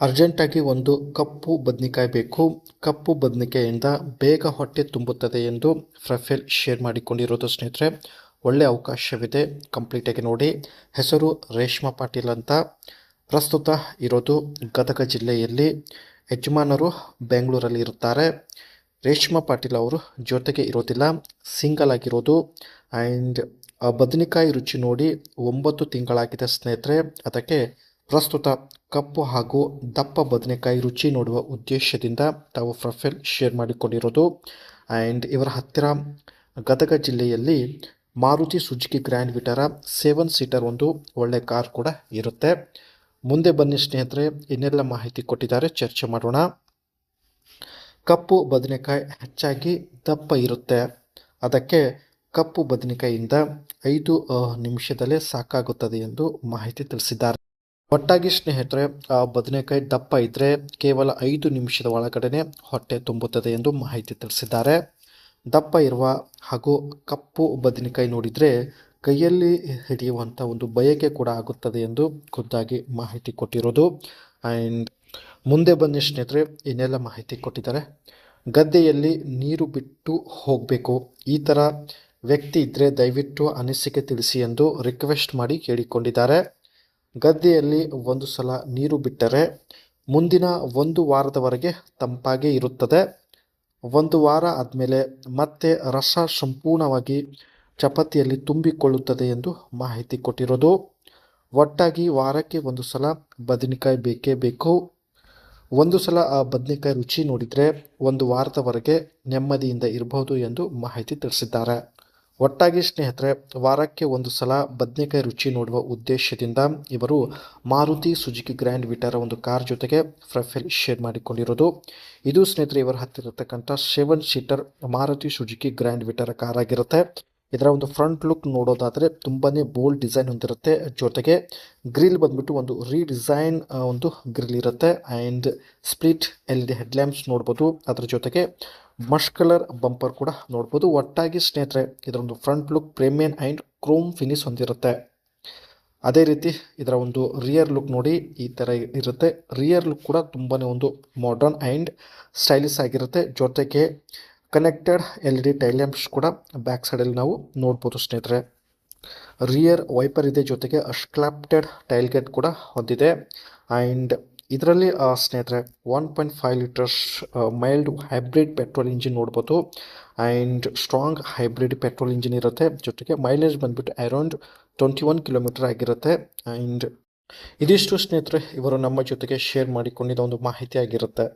ಅರ್ಜೆಂಟಾಗಿ ಒಂದು ಕಪ್ಪು ಬದನೆಕಾಯಿ ಬೇಕು. ಕಪ್ಪು ಬದನೆಕಾಯಿಯಿಂದ ಬೇಗ ಹೊಟ್ಟೆ ತುಂಬುತ್ತದೆ ಎಂದು ಪ್ರೊಫೈಲ್ ಶೇರ್ ಮಾಡಿಕೊಂಡಿರೋದು ಸ್ನೇಹಿತರೆ. ಒಳ್ಳೆ ಅವಕಾಶವಿದೆ, ಕಂಪ್ಲೀಟಾಗಿ ನೋಡಿ. ಹೆಸರು ರೇಷ್ಮಾ ಪಾಟೀಲ್ ಅಂತ. ಪ್ರಸ್ತುತ ಇರೋದು ಗದಗ ಜಿಲ್ಲೆಯಲ್ಲಿ. ಯಜಮಾನರು ಬೆಂಗಳೂರಲ್ಲಿ ಇರುತ್ತಾರೆ. ರೇಷ್ಮಾ ಪಾಟೀಲ್ ಅವರು ಜೊತೆಗೆ ಇರೋದಿಲ್ಲ, ಸಿಂಗಲ್ ಆಗಿರೋದು. ಆ್ಯಂಡ್ ಬದನೆಕಾಯಿ ರುಚಿ ನೋಡಿ 9 ತಿಂಗಳಾಗಿದೆ ಸ್ನೇಹಿತರೆ. ಅದಕ್ಕೆ ಪ್ರಸ್ತುತ ಕಪ್ಪು ಹಾಗೂ ದಪ್ಪ ಬದನೆಕಾಯಿ ರುಚಿ ನೋಡುವ ಉದ್ದೇಶದಿಂದ ತಾವು ಪ್ರೊಫೈಲ್ ಶೇರ್ ಮಾಡಿಕೊಂಡಿರೋದು. ಆ್ಯಂಡ್ ಇವರ ಹತ್ತಿರ ಗದಗ ಜಿಲ್ಲೆಯಲ್ಲಿ Maruti Suzuki grand Vitara 7 seater ಒಂದು ಒಳ್ಳೆ ಕಾರ್ ಕೂಡ ಇರುತ್ತೆ. ಮುಂದೆ ಬನ್ನಿ ಸ್ನೇಹಿತರೆ, ಇನ್ನೆಲ್ಲ ಮಾಹಿತಿ ಕೊಟ್ಟಿದ್ದಾರೆ, ಚರ್ಚೆ ಮಾಡೋಣ. ಕಪ್ಪು ಬದನೆಕಾಯಿ ಹೆಚ್ಚಾಗಿ ದಪ್ಪ ಇರುತ್ತೆ. ಅದಕ್ಕೆ ಕಪ್ಪು ಬದನೆಕಾಯಿಯಿಂದ 5 ನಿಮಿಷದಲ್ಲೇ ಸಾಕಾಗುತ್ತದೆ ಎಂದು ಮಾಹಿತಿ ತಿಳಿಸಿದ್ದಾರೆ. ಒಟ್ಟಾಗಿ ಸ್ನೇಹಿತರೆ, ಬದನೆಕಾಯಿ ದಪ್ಪ ಇದ್ದರೆ ಕೇವಲ 5 ನಿಮಿಷದ ಒಳಗಡೆ ಹೊಟ್ಟೆ ತುಂಬುತ್ತದೆ ಎಂದು ಮಾಹಿತಿ ತಿಳಿಸಿದ್ದಾರೆ. ದಪ್ಪ ಇರುವ ಹಾಗೂ ಕಪ್ಪು ಬದನೆಕಾಯಿ ನೋಡಿದರೆ ಕೈಯಲ್ಲಿ ಹಿಡಿಯುವಂಥ ಒಂದು ಬಯಕೆ ಕೂಡ ಆಗುತ್ತದೆ ಎಂದು ಖುದ್ದಾಗಿ ಮಾಹಿತಿ ಕೊಟ್ಟಿರೋದು. ಆ್ಯಂಡ್ ಮುಂದೆ ಬನ್ನಿ ಸ್ನೇಹಿತರೆ, ಇನ್ನೆಲ್ಲ ಮಾಹಿತಿ ಕೊಟ್ಟಿದ್ದಾರೆ. ಗದ್ದೆಯಲ್ಲಿ ನೀರು ಬಿಟ್ಟು ಹೋಗಬೇಕು, ಈ ಥರ ವ್ಯಕ್ತಿ ಇದ್ದರೆ ದಯವಿಟ್ಟು ಅನಿಸಿಕೆ ತಿಳಿಸಿ ಎಂದು ರಿಕ್ವೆಸ್ಟ್ ಮಾಡಿ ಕೇಳಿಕೊಂಡಿದ್ದಾರೆ. ಗದ್ದೆಯಲ್ಲಿ ಒಂದು ಸಲ ನೀರು ಬಿಟ್ಟರೆ ಮುಂದಿನ 1 ವಾರದವರೆಗೆ ತಂಪಾಗೇ ಇರುತ್ತದೆ. 1 ವಾರ ಆದಮೇಲೆ ಮತ್ತೆ ರಸ ಸಂಪೂರ್ಣವಾಗಿ ಚಪಾತಿಯಲ್ಲಿ ತುಂಬಿಕೊಳ್ಳುತ್ತದೆ ಎಂದು ಮಾಹಿತಿ ಕೊಟ್ಟಿರೋದು. ಒಟ್ಟಾಗಿ ವಾರಕ್ಕೆ 1 ಸಲ ಬದನೆಕಾಯಿ ಬೇಕೇ ಬೇಕು. 1 ಸಲ ಆ ಬದನೆಕಾಯಿ ರುಚಿ ನೋಡಿದರೆ 1 ವಾರದವರೆಗೆ ನೆಮ್ಮದಿಯಿಂದ ಇರಬಹುದು ಎಂದು ಮಾಹಿತಿ ತಿಳಿಸಿದ್ದಾರೆ. ಒಟ್ಟಾಗಿ ಸ್ನೇಹಿತರೆ, ವಾರಕ್ಕೆ 1 ಸಲ ಬದನೆಕಾಯಿ ರುಚಿ ನೋಡುವ ಉದ್ದೇಶದಿಂದ ಇವರು ಮಾರುತಿ ಸುಜುಕಿ ಗ್ರ್ಯಾಂಡ್ ವಿಟಾರ ಒಂದು ಕಾರ್ ಜೊತೆಗೆ ಪ್ರೊಫೈಲ್ ಶೇರ್ ಮಾಡಿಕೊಂಡಿರೋದು. ಇದು ಸ್ನೇಹಿತರೆ ಇವರ ಹತ್ತಿರ ಇರತಕ್ಕಂಥ 7 seater Maruti Suzuki grand Vitara car ಆಗಿರುತ್ತೆ. ಇದರ ಒಂದು ಫ್ರಂಟ್ ಲುಕ್ ನೋಡೋದಾದರೆ ತುಂಬಾ ಬೋಲ್ಡ್ ಡಿಸೈನ್ ಹೊಂದಿರುತ್ತೆ. ಜೊತೆಗೆ ಗ್ರಿಲ್ ಬಂದ್ಬಿಟ್ಟು ಒಂದು ರೀಡಿಸೈನ್ ಒಂದು ಗ್ರಿಲ್ ಇರುತ್ತೆ. ಆ್ಯಂಡ್ ಸ್ಪ್ಲಿಟ್ LED ಹೆಡ್ಲ್ಯಾಂಪ್ಸ್ ನೋಡ್ಬೋದು. ಅದರ ಜೊತೆಗೆ ಮಸ್ಟ್ ಕಲರ್ ಬಂಪರ್ ಕೂಡ ನೋಡ್ಬೋದು. ಒಟ್ಟಾಗಿ ಸ್ನೇಹಿತರೆ, ಇದರ ಒಂದು front look premium and Chrome finish ಹೊಂದಿರುತ್ತೆ. ಅದೇ ರೀತಿ ಇದರ ಒಂದು ರಿಯರ್ ಲುಕ್ ನೋಡಿ ಈ ಥರ ಇರುತ್ತೆ. ರಿಯರ್ ಲುಕ್ ಕೂಡ ತುಂಬಾ ಒಂದು ಮಾಡರ್ನ್ ಆ್ಯಂಡ್ ಸ್ಟೈಲಿಶ್ ಆಗಿರುತ್ತೆ. ಜೊತೆಗೆ ಕನೆಕ್ಟೆಡ್ LED ಟೈಲ್ ಲ್ಯಾಂಪ್ಸ್ ಕೂಡ ಬ್ಯಾಕ್ ಸೈಡಲ್ಲಿ ನಾವು ನೋಡ್ಬೋದು ಸ್ನೇಹಿತರೆ. ರಿಯರ್ ವೈಪರ್ ಇದೆ, ಜೊತೆಗೆ ಸ್ಕ್ಲಾಪ್ಟೆಡ್ ಟೈಲ್ ಗೇಟ್ ಕೂಡ ಹೊಂದಿದೆ. ಆ್ಯಂಡ್ ಇದರಲ್ಲಿ ಸ್ನೇಹಿತರೆ 1.5 litres mild hybrid petrol engine ನೋಡ್ಬೋದು. And strong hybrid petrol engine ಇರುತ್ತೆ. ಜೊತೆಗೆ ಮೈಲೇಜ್ ಬಂದುಬಿಟ್ಟು ಅರೌಂಡ್ 21 ಕಿಲೋಮೀಟರ್ ಆಗಿರುತ್ತೆ. ಆ್ಯಂಡ್ ಇದಿಷ್ಟು ಸ್ನೇಹಿತರೆ ಇವರು ನಮ್ಮ ಜೊತೆಗೆ ಶೇರ್ ಮಾಡಿಕೊಂಡಿದ್ದ ಒಂದು ಮಾಹಿತಿ ಆಗಿರುತ್ತೆ.